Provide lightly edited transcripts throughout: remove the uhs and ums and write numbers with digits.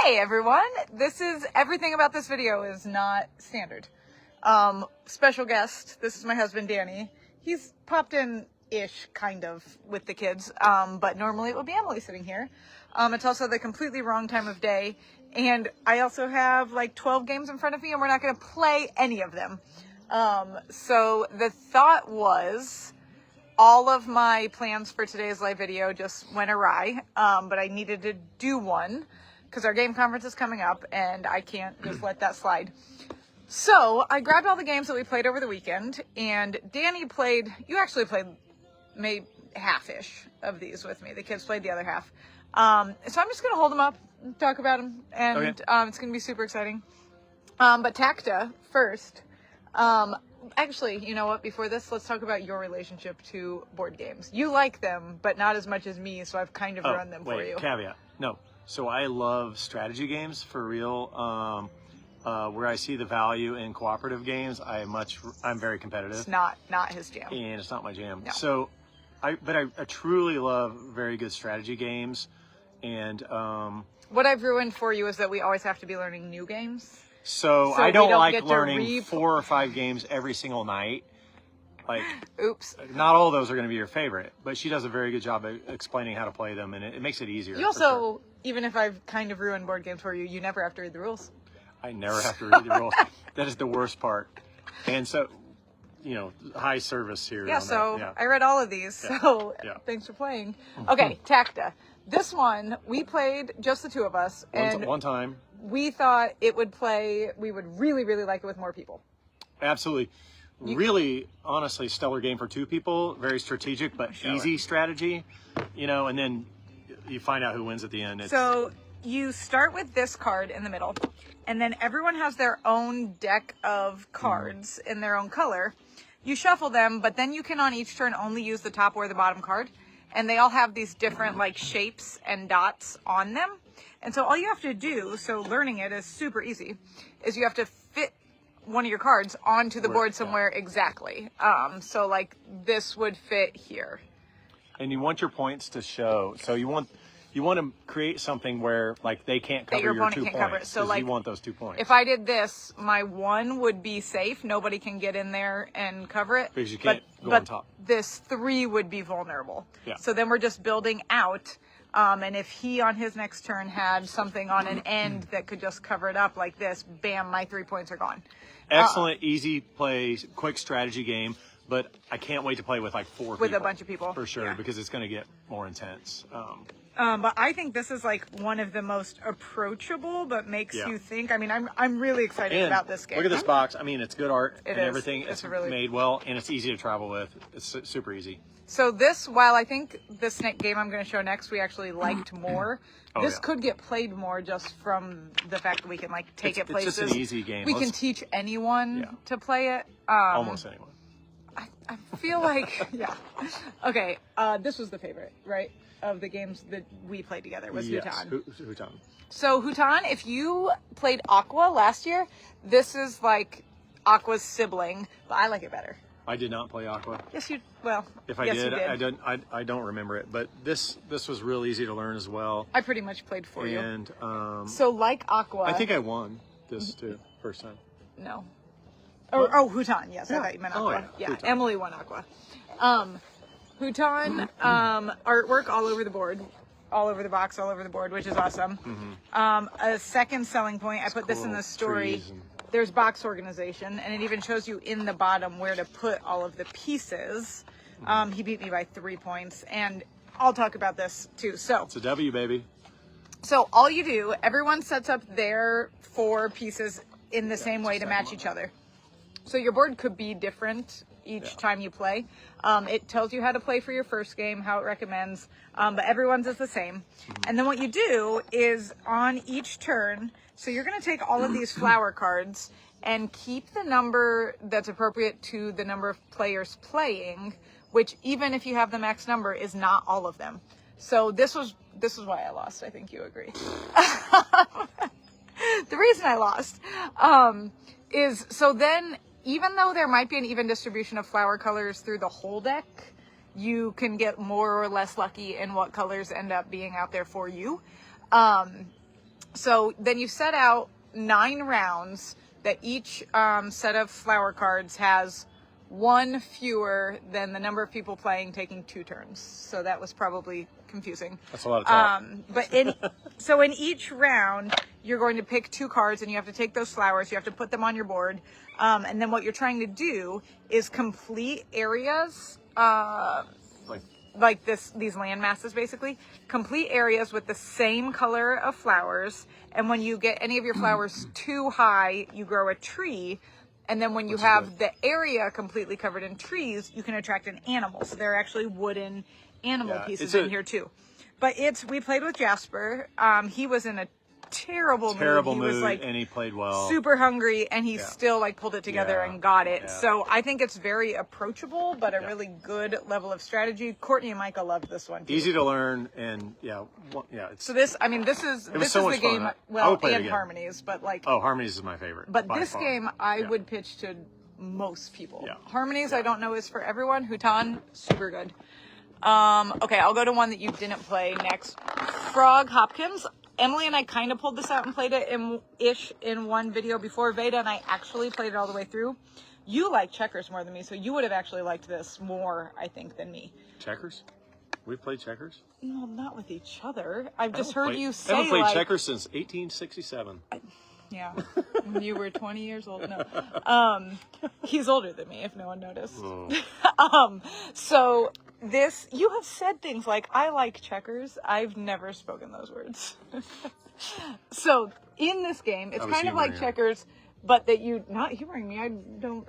Hey everyone, everything about this video is not standard. Special guest, this is my husband Danny. He's popped in-ish, kind of, with the kids, but normally it would be Emily sitting here. It's also the completely wrong time of day, and I also have like 12 games in front of me, and we're not going to play any of them. So the thought was, all of my plans for today's live video just went awry, but I needed to do one because our game conference is coming up and I can't just let that slide. So I grabbed all the games that we played over the weekend, and Danny played, you actually played maybe half-ish of these with me. The kids played the other half. So I'm just going to hold them up and talk about them, and okay. It's going to be super exciting. But Tacta first. Actually, you know what? Before this, let's talk about your relationship to board games. You like them, but not as much as me, so I've kind of run them for you. Caveat. No. So I love strategy games for real. Where I see the value in cooperative games, I'm very competitive. It's not his jam. And it's not my jam. No. So, I truly love very good strategy games. And what I've ruined for you is that we always have to be learning new games. So I don't like learning 4 or 5 games every single night. Like, oops. Not all of those are going to be your favorite, but she does a very good job of explaining how to play them, and it makes it easier. You also, even if I've kind of ruined board games for you, you never have to read the rules. I never have to read the rules. That is the worst part. And so, high service here. Yeah, so yeah. I read all of these, so thanks for playing. Okay, Tacta. This one, we played just the two of us. One time. We thought we would really, really like it with more people. Absolutely. Really, honestly, stellar game for 2 people. Very strategic, but easy strategy. And then you find out who wins at the end. So you start with this card in the middle, and then everyone has their own deck of cards in their own color. You shuffle them, but then you can on each turn only use the top or the bottom card. And they all have these different like shapes and dots on them. And so all you have to do, so learning it is super easy, is you have to fit one of your cards onto the board somewhere exactly. So like this would fit here. And you want your points to show. So you want to create something where like they can't cover your 2 points. Cover it. So like you want those 2 points. If I did this, my 1 would be safe. Nobody can get in there and cover it. Because you can't go on top. This 3 would be vulnerable. Yeah. So then we're just building out. And if he on his next turn had something on an end that could just cover it up like this, bam, my 3 points are gone. Excellent, easy play, quick strategy game. But I can't wait to play with like 4 people. With a bunch of people. For sure, because it's going to get more intense. But I think this is like one of the most approachable, but makes you think. I mean, I'm really excited about this game. Look at this box. I mean, it's good art and is. everything. It's really made well, and it's easy to travel with. It's super easy. So this, while I think this game I'm going to show next, we actually liked more. This could get played more just from the fact that we can like take it places. It's just an easy game. We can teach anyone to play it. Almost anyone. I feel like, Okay, this was the favorite, right? Of the games that we played together was Hutan. Hutan. So Hutan, if you played Aqua last year, this is like Aqua's sibling, but I like it better. I did not play Aqua. Yes, you If I did, I don't remember it. But this was real easy to learn as well. I pretty much played for you. And so like Aqua, I think I won this too first time. No. Oh, Hutan. Yes, I thought you meant Aqua. Yeah, Emily won Aqua. Hutan artwork all over the board, all over the box, all over the board, which is awesome. A second selling point, I put this in the story. There's box organization, and it even shows you in the bottom where to put all of the pieces. He beat me by 3 points, and I'll talk about this too. So it's a W, baby. So all you do, everyone sets up their 4 pieces in the same way to match each other. So your board could be different each time you play. It tells you how to play for your first game, how it recommends, but everyone's is the same. And then what you do is on each turn, so you're going to take all of these flower cards and keep the number that's appropriate to the number of players playing, which even if you have the max number is not all of them. So this is why I lost. I think you agree. The reason I lost is so then, even though there might be an even distribution of flower colors through the whole deck, you can get more or less lucky in what colors end up being out there for you. So then you set out 9 rounds that each set of flower cards has 1 fewer than the number of people playing taking 2 turns. So that was probably confusing. That's a lot of talk. But in each round, you're going to pick 2 cards and you have to take those flowers. You have to put them on your board. And then what you're trying to do is complete areas, like these land masses, basically. Complete areas with the same color of flowers. And when you get any of your flowers too high, you grow a tree. And then when you have the area completely covered in trees, you can attract an animal. So there are actually wooden animal pieces in here too. But we played with Jasper. He was in a terrible mood. He was like, and he played well. Super hungry, and he still like pulled it together and got it. So I think it's very approachable, but a really good level of strategy. Courtney and Micah loved this one too. Easy to learn, and it's, so this is so the game. Fun. Well, and Harmonies, but like Harmonies is my favorite. But this game I would pitch to most people. Harmonies I don't know is for everyone. Hutan, super good. Okay, I'll go to one that you didn't play next. Frog Hopkins. Emily and I kind of pulled this out and played it in one video before. Veda and I actually played it all the way through. You like checkers more than me, so you would have actually liked this more, I think, than me. Checkers? We've played checkers? No, not with each other. I've just heard you say I haven't played checkers since 1867. Yeah, you were 20 years old. No, he's older than me, if no one noticed. So this, you have said things like, I like checkers. I've never spoken those words. So in this game, it's kind of like checkers, but that not humoring me. I don't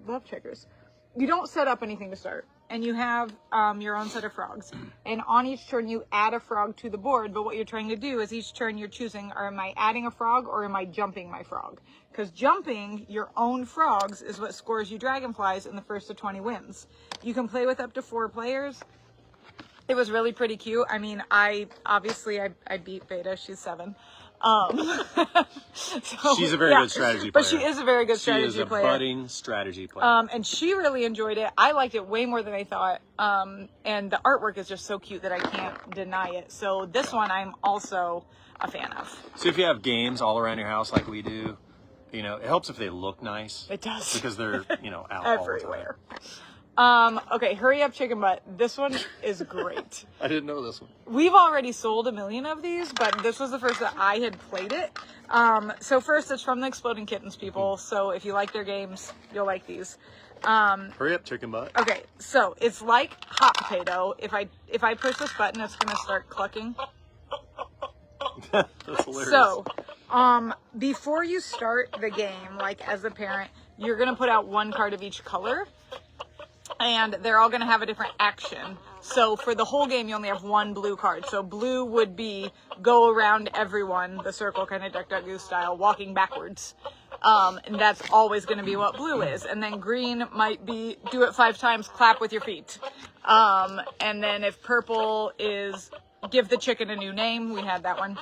love checkers. You don't set up anything to start. And you have your own set of frogs. And on each turn, you add a frog to the board. But what you're trying to do is each turn you're choosing, am I adding a frog or am I jumping my frog? Because jumping your own frogs is what scores you dragonflies, and the first to 20 wins. You can play with up to 4 players. It was really pretty cute. I mean, I beat Veda. She's 7. So, she's a very good strategy player. But she is a very good strategy player. She is a budding strategy player. And she really enjoyed it. I liked it way more than I thought. And the artwork is just so cute that I can't deny it. So this one I'm also a fan of. So if you have games all around your house like we do, it helps if they look nice. It does. Because they're, out everywhere. Okay, Hurry Up Chicken Butt. This one is great. I didn't know this one. We've already sold 1 million of these, but this was the first that I had played it. So first, it's from the Exploding Kittens people. So if you like their games, you'll like these. Hurry Up Chicken Butt. Okay, so it's like Hot Potato. If I push this button, it's gonna start clucking. That's hilarious. So, before you start the game, like as a parent, you're gonna put out 1 card of each color. And they're all going to have a different action. So for the whole game, you only have 1 blue card. So blue would be go around everyone, the circle, kind of Duck, Duck, Goose style, walking backwards. And that's always going to be what blue is. And then green might be do it 5 times, clap with your feet. And then if purple is give the chicken a new name, we had that one.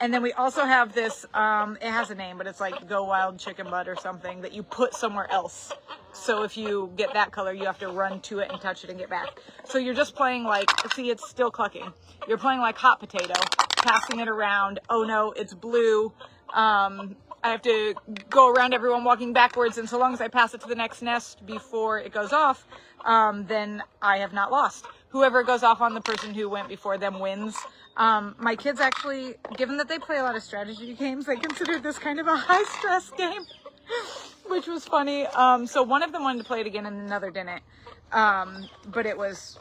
And then we also have this, it has a name, but it's like Go Wild Chicken Butt or something that you put somewhere else. So if you get that color, you have to run to it and touch it and get back. So you're just playing like, see, it's still clucking. You're playing like Hot Potato, passing it around. Oh no, it's blue. I have to go around everyone walking backwards. And so long as I pass it to the next nest before it goes off, then I have not lost. Whoever goes off on the person who went before them wins. My kids actually, given that they play a lot of strategy games, they considered this kind of a high-stress game, which was funny. So one of them wanted to play it again and another didn't. But it was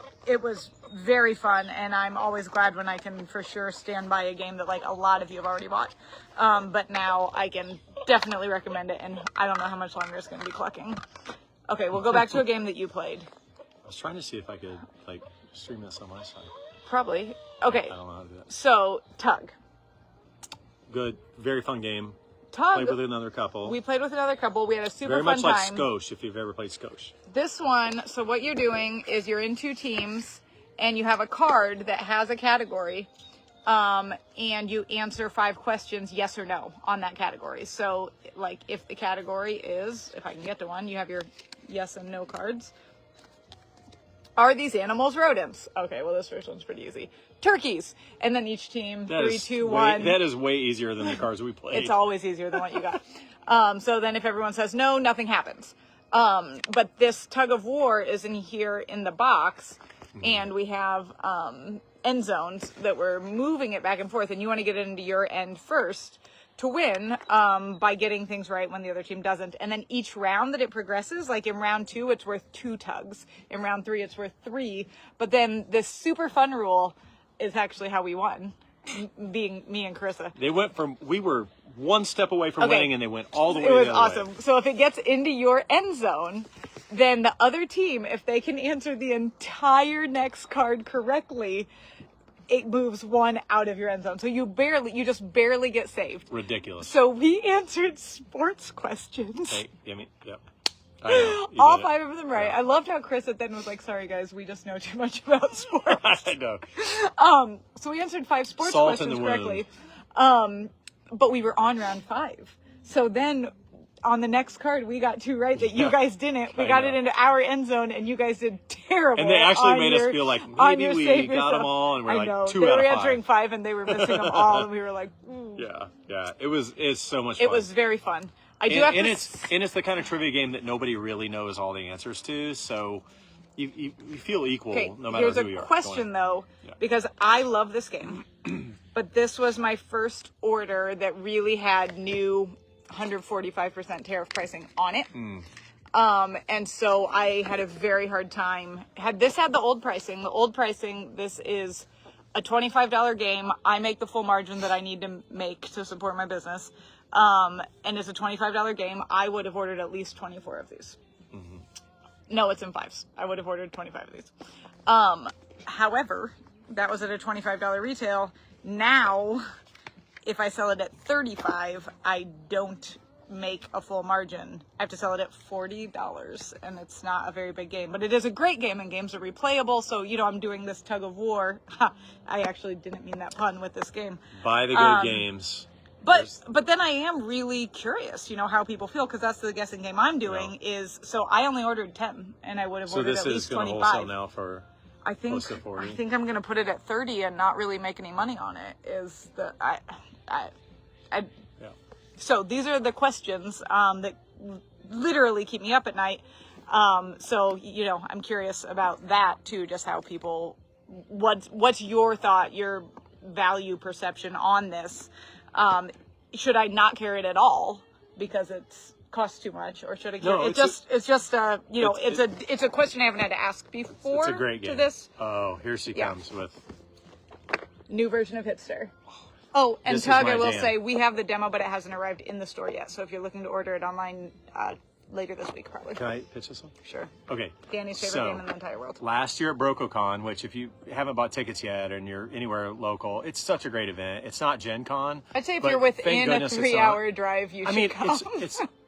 very fun, and I'm always glad when I can for sure stand by a game that like a lot of you have already bought. But now I can definitely recommend it, and I don't know how much longer it's going to be clucking. Okay, we'll go back to a game that you played. I was trying to see if I could stream this on my side. Probably. Okay. I don't know how to do that. So, Tug. Good. Very fun game. Tug. Played with another couple. We played with another couple. We had a super Very fun time. much like Skosh, if you've ever played Skosh. This one, so what you're doing is you're in 2 teams, and you have a card that has a category, and you answer 5 questions, yes or no, on that category. So, like, if the category is, if I can get to one, you have your yes and no cards. Are these animals rodents? Okay, well, this first one's pretty easy. turkeys. And then each team, That 3, is 2, way, 1. That is way easier than the cards we played. It's always easier than what you got. So then if everyone says no, nothing happens. But this tug of war is in here in the box, and we have end zones that we're moving it back and forth, and you want to get it into your end first to win by getting things right when the other team doesn't. And then each round that it progresses, like in round 2, it's worth 2 tugs. In round 3, it's worth 3. But then this super fun rule is actually how we won, being me and Carissa. We were one step away from winning, and they went all the way. It was the other awesome. way. So if it gets into your end zone, then the other team, if they can answer the entire next card correctly, it moves 1 out of your end zone. So you just barely get saved. Ridiculous. So we answered sports questions. Hey, yep. I know. All 5 of them right. Yeah. I loved how Chris at then was like, sorry guys, we just know too much about sports. I know. So we answered 5 sports Salt questions in the correctly. But we were on round 5. So then on the next card, we got 2 right that you guys didn't. We got it into our end zone, and you guys did terrible. And they actually made us feel like maybe we got them all, and we're like 2 out of 5. They were answering 5, and they were missing them all, and we were like, ooh. Yeah. It's so much fun. It was very fun. It's the kind of trivia game that nobody really knows all the answers to, so you feel equal no matter who you are. Here's a question, though, because I love this game, but this was my first order that really had new 145% tariff pricing on it. And so I had a very hard time. Had the old pricing, this is a $25 game. I make the full margin that I need to make to support my business. And it's a $25 game. I would have ordered at least 24 of these. No, it's in 5s. I would have ordered 25 of these. However, that was at a $25 retail. Now, if I sell it at $35, I don't make a full margin. I have to sell it at $40, and it's not a very big game, but it is a great game, and games are replayable. So, I'm doing this tug of war. I actually didn't mean that pun with this game. Buy the good games. But then I am really curious, how people feel, because that's the guessing game I'm doing. So I only ordered 10, and I would have ordered at least 25. So this is going to wholesale now for close to 40. I think I'm going to put it at 30 and not really make any money on it. So these are the questions that literally keep me up at night. So I'm curious about that too, just how people. What's your thought, your value perception on this? Should I not carry it at all because it's costs too much, or should I carry it? It's a question I haven't had to ask before. It's a great game. To this. Oh, here she comes with new version of Hitster. Oh, and Tug, I will jam. say we have the demo, but it hasn't arrived in the store yet. So if you're looking to order it online, later this week, probably. Can I pitch this one? Sure. Okay. Danny's favorite game in the entire world. Last year at BroCoCon, which if you haven't bought tickets yet and you're anywhere local, it's such a great event. It's not Gen Con. I'd say if you're within a 3-hour drive, you should come.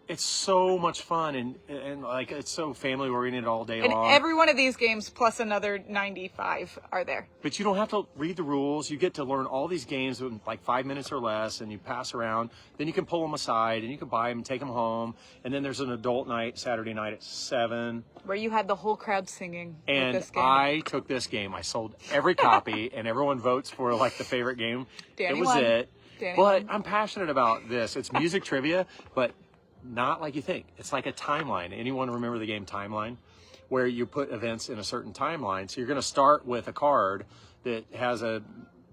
It's so much fun and like it's so family oriented all day long. And every one of these games plus another 95 are there. But you don't have to read the rules. You get to learn all these games in like 5 minutes or less, and you pass around. Then you can pull them aside and you can buy them and take them home. And then there's an adult night Saturday night at 7. Where you had the whole crowd singing. And with this game. I took this game. I sold every copy, and everyone votes for like the favorite game. Danny it was won. it. Danny but won. I'm passionate about this. It's music trivia, but not like you think. It's like a timeline. Anyone remember the game Timeline? Where you put events in a certain timeline. So you're going to start with a card that has a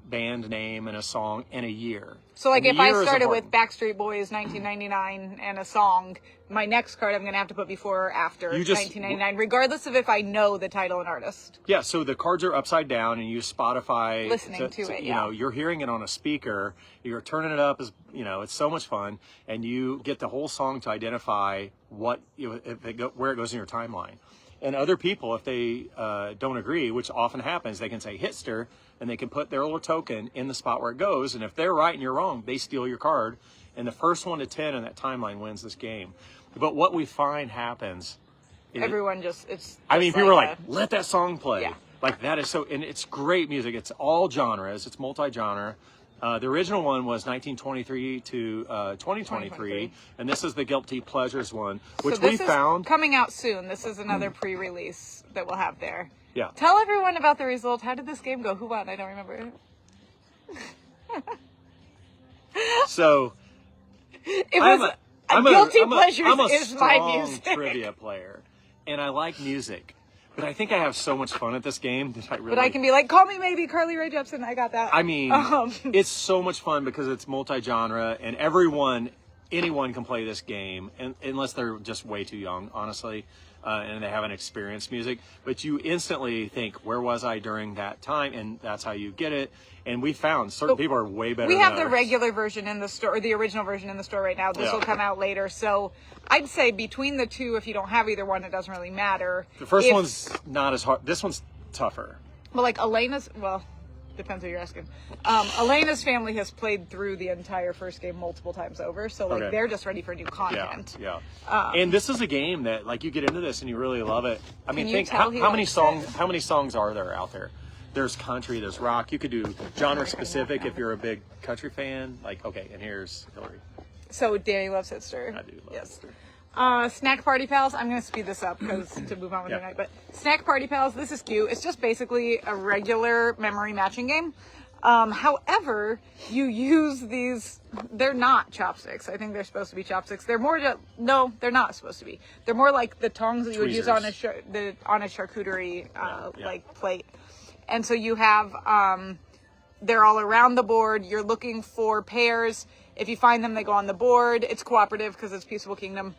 band name and a song and a year. So like if I started with Backstreet Boys 1999 and a song, my next card I'm going to have to put before or after 1999, regardless of if I know the title and artist. Yeah, so the cards are upside down and you use Spotify. Listening to it, You know, you're hearing it on a speaker. You're turning it up, it's so much fun. And you get the whole song to identify where it goes in your timeline. And other people, if they don't agree, which often happens, they can say Hitster, and they can put their little token in the spot where it goes. And if they're right and you're wrong, they steal your card. And the first 1 to 10 in that timeline wins this game. But what we find happens... Everyone people are like, let that song play. Yeah. Like that is so... And it's great music. It's all genres. It's multi-genre. The original one was 1923 to 2023, and this is the Guilty Pleasures one, which we found coming out soon. This is another pre-release that we'll have there. Yeah. Tell everyone about the result. How did this game go? Who won? I don't remember. So It was guilty pleasures I'm a is my strong music. trivia player, and I like music. But I think I have so much fun at this game that I really. But I can be like, call me maybe Carly Rae Jepsen. I got that. I mean, it's so much fun because it's multi-genre, and anyone can play this game, and unless they're just way too young, honestly, and they haven't experienced music. But you instantly think, where was I during that time? And that's how you get it. And we found certain people are way better. We than have the others. regular version in the store, or the original version in the store right now. This will come out later. So I'd say between the two, if you don't have either one, it doesn't really matter. The first one's not as hard. This one's tougher. Well, like Elena's, depends who you're asking. Elena's family has played through the entire first game multiple times over, so like they're just ready for new content. Yeah. And this is a game that like you get into this and you really love it. I mean, think tell how many songs are there out there? There's country, there's rock. You could do genre specific if you're a big country fan. Like, okay, and here's Hillary. So Danny loves Hitster. I do love Hitster. Snack Party Pals. I'm going to speed this up because to move on with the night. But Snack Party Pals, this is cute. It's just basically a regular memory matching game. However, you use these. They're not chopsticks. I think they're supposed to be chopsticks. They're more. No, they're not supposed to be. They're more like the tongs that you would use on a charcuterie like plate. And so you have. They're all around the board. You're looking for pairs. If you find them, they go on the board. It's cooperative because it's Peaceable Kingdom.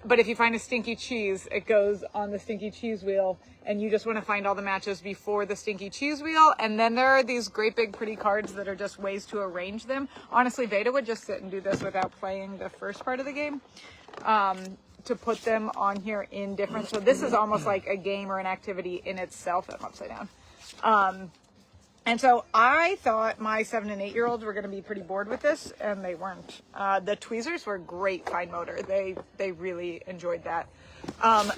But if you find a stinky cheese, it goes on the stinky cheese wheel. And you just want to find all the matches before the stinky cheese wheel. And then there are these great big pretty cards that are just ways to arrange them. Honestly, Veda would just sit and do this without playing the first part of the game. To put them on here in different. So this is almost like a game or an activity in itself. I'm upside down. And so I thought my 7 and 8 year olds were going to be pretty bored with this, and they weren't. The tweezers were great fine motor. They really enjoyed that.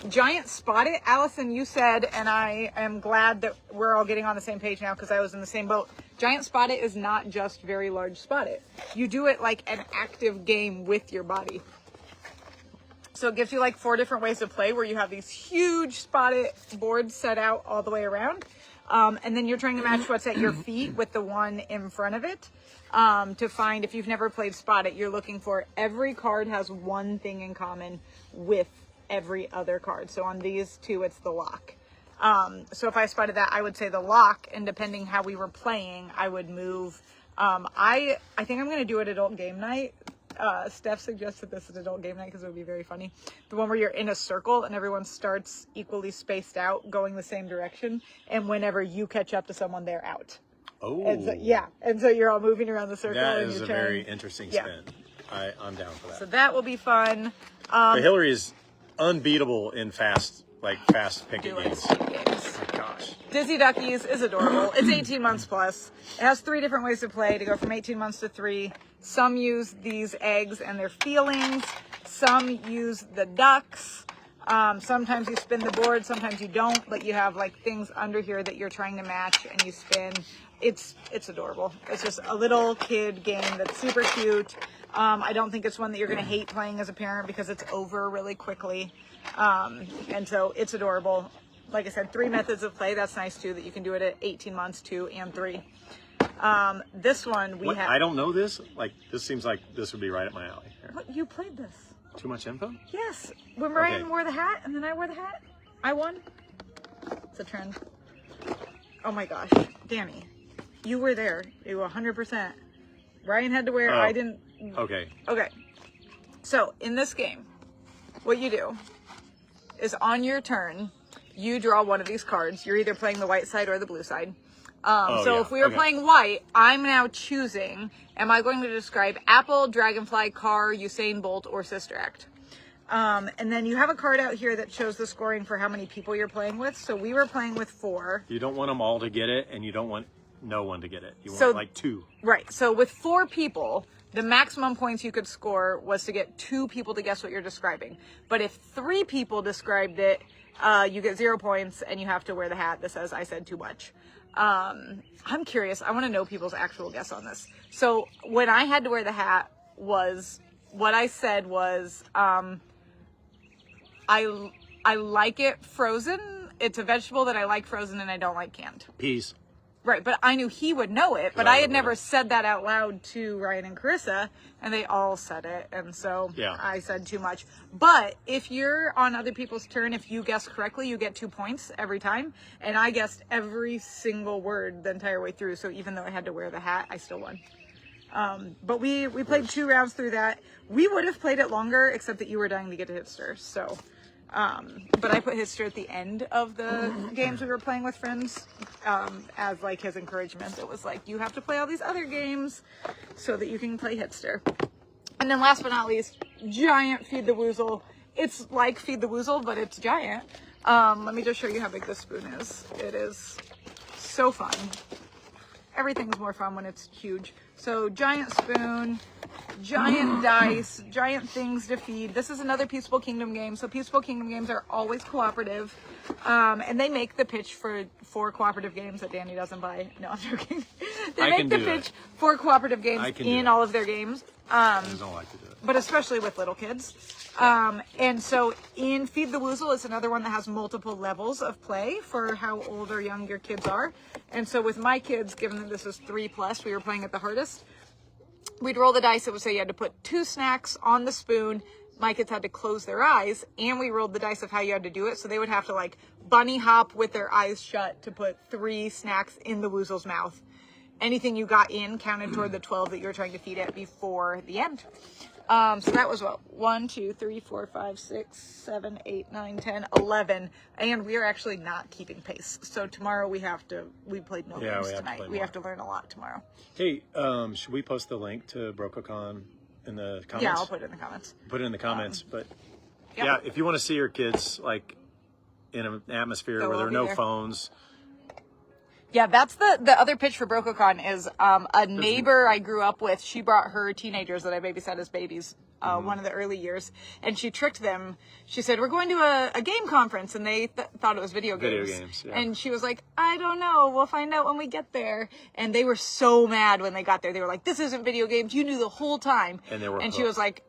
Giant Spot It, Allison, you said, and I am glad that we're all getting on the same page now because I was in the same boat. Giant Spot It is not just very large spot it. You do it like an active game with your body. So it gives you like 4 different ways to play where you have these huge spot it boards set out all the way around. And then you're trying to match what's at your feet with the one in front of it. To find, if you've never played Spot It, you're looking for every card has one thing in common with every other card. So on these two, it's the lock. So if I spotted that, I would say the lock, and depending how we were playing, I would move. I think I'm going to do it adult game night. Steph suggested this as adult game night because it would be very funny. The one where you're in a circle and everyone starts equally spaced out, going the same direction, and whenever you catch up to someone, they're out. Oh, and so, and so you're all moving around the circle. That and is a very interesting spin. I'm down for that. So that will be fun. But Hillary is unbeatable in fast picking games. Oh my gosh. Dizzy Duckies is adorable. It's 18 months plus. It has 3 different ways to play to go from 18 months to 3. Some use these eggs and their feelings. Some use the ducks. Sometimes you spin the board, sometimes you don't, but you have like things under here that you're trying to match and you spin. It's adorable. It's just a little kid game that's super cute. I don't think it's one that you're going to hate playing as a parent because it's over really quickly. And so it's adorable. Like I said, 3 methods of play. That's nice too, that you can do it at 18 months, 2 and 3. This one we have. I don't know this. Like, this seems like this would be right up my alley. Here. What, you played this? Too much info? Yes. When Ryan wore the hat and then I wore the hat, I won. It's a trend. Oh my gosh. Danny, you were there. You 100%. Ryan had to wear it. I didn't. Okay. Okay. So in this game, what you do is on your turn, you draw one of these cards. You're either playing the white side or the blue side. If we were playing white, I'm now choosing, am I going to describe Apple, Dragonfly, Car, Usain Bolt, or Sister Act? And then you have a card out here that shows the scoring for how many people you're playing with. So we were playing with 4. You don't want them all to get it, and you don't want no one to get it. You want like 2. Right. So with 4 people, the maximum points you could score was to get 2 people to guess what you're describing. But if 3 people described it, you get 0 points, and you have to wear the hat that says, I said too much. I'm curious. I want to know people's actual guess on this. So when I had to wear the hat, what I said was, I like it frozen it's a vegetable that I like frozen and I don't like canned. Peas. Right, but I knew he would know it, but I had never said that out loud to Ryan and Carissa, and they all said it, and so I said too much. But if you're on other people's turn, if you guess correctly, you get 2 points every time, and I guessed every single word the entire way through, so even though I had to wear the hat, I still won. But we played 2 rounds through that. We would have played it longer, except that you were dying to get to Hitster, so... but I put Hitster at the end of the games we were playing with friends, as like his encouragement. It was like, you have to play all these other games so that you can play Hitster. And then last but not least, giant Feed the Woozle. It's like Feed the Woozle, but it's giant. Let me just show you how big this spoon is. It is so fun. Everything's more fun when it's huge. So giant spoon, giant dice, giant things to feed. This is another Peaceable Kingdom game. So Peaceable Kingdom games are always cooperative. And they make the pitch for cooperative games that Danny doesn't buy. No, I'm joking. They make the pitch for cooperative games in all of their games. I just don't like to do it. But especially with little kids. And so in Feed the Woozle, it's another one that has multiple levels of play for how old or young your kids are. And so with my kids, given that this was 3+, we were playing at the hardest. We'd roll the dice. It would say you had to put 2 snacks on the spoon. My kids had to close their eyes, and we rolled the dice of how you had to do it. So they would have to like bunny hop with their eyes shut to put 3 snacks in the Woozle's mouth. Anything you got in counted toward the 12 that you were trying to feed it before the end. So that was what? 1, 2, 3, 4, 5, 6, 7, 8, 9, 10, 11. And we are actually not keeping pace. So tomorrow we played no games tonight. We have to learn a lot tomorrow. Hey, should we post the link to BroCoCon in the comments? Yeah, I'll put it in the comments. Put it in the comments. But yeah, if you want to see your kids like in an atmosphere where there are no phones. Yeah, that's the other pitch for BroCoCon is a neighbor I grew up with. She brought her teenagers that I babysat as babies one of the early years, and she tricked them. She said, we're going to a game conference, and they thought it was video games. Yeah. And she was like, I don't know. We'll find out when we get there. And they were so mad when they got there. They were like, this isn't video games. You knew the whole time. And she was like,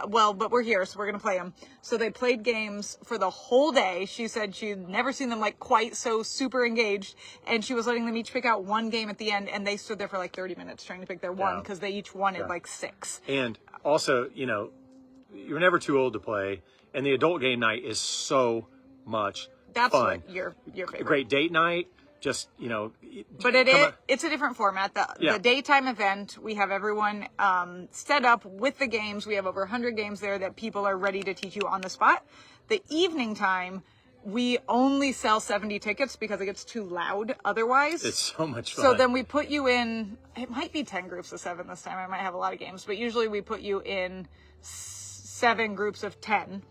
well, but we're here, so we're going to play them. So they played games for the whole day. She said she'd never seen them like quite so super engaged. And she was letting them each pick out one game at the end. And they stood there for like 30 minutes trying to pick their one because they each wanted like 6. And also, you know, you're never too old to play. And the adult game night is so much fun. That's what your favorite. Great date night. Just, you know. But it's a different format. The daytime event, we have everyone set up with the games. We have over 100 games there that people are ready to teach you on the spot. The evening time, we only sell 70 tickets because it gets too loud otherwise. It's so much fun. So then we put you in, it might be 10 groups of 7 this time. I might have a lot of games. But usually we put you in 7 groups of 10.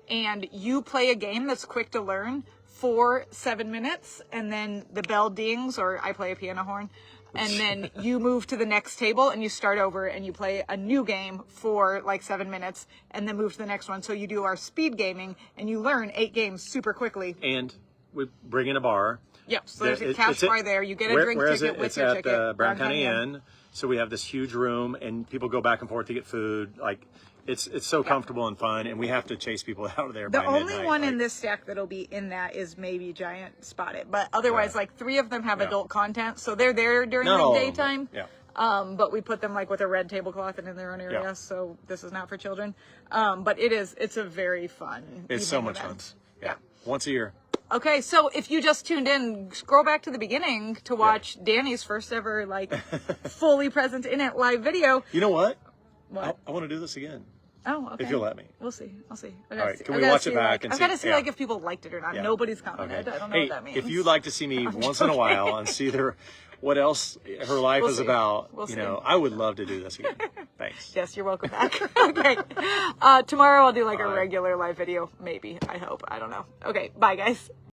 And you play a game that's quick to learn for 7 minutes, and then the bell dings, or I play a piano horn, and then you move to the next table and you start over and you play a new game for like 7 minutes and then move to the next one. So you do our speed gaming and you learn 8 games super quickly. And we bring in a bar. Yep, so there's a cash bar there. You get a drink ticket with your ticket. It's at the Brown County Inn. So we have this huge room and people go back and forth to get food. Like, it's so comfortable and fun, and we have to chase people out of there by midnight. The only one in this stack that'll be in that is maybe Giant Spotted, but otherwise, like 3 of them have adult content, so they're there during the daytime. Yeah. But we put them like with a red tablecloth and in their own area, so this is not for children. But it's a very fun. It's so much fun. Yeah. Once a year. Okay, so if you just tuned in, scroll back to the beginning to watch Danny's first ever like fully present in it live video. You know what? What? I want to do this again. Oh, okay. If you'll let me. We'll see. I'll see. All right. Can we watch it back and see? I've got to see like if people liked it or not. Nobody's commented. I don't know what that means. If you'd like to see me once in a while and see what else her life is about, you know, I would love to do this again. Thanks. Yes, you're welcome back. Okay. Tomorrow I'll do like a regular live video. Maybe. I hope. I don't know. Okay. Bye, guys.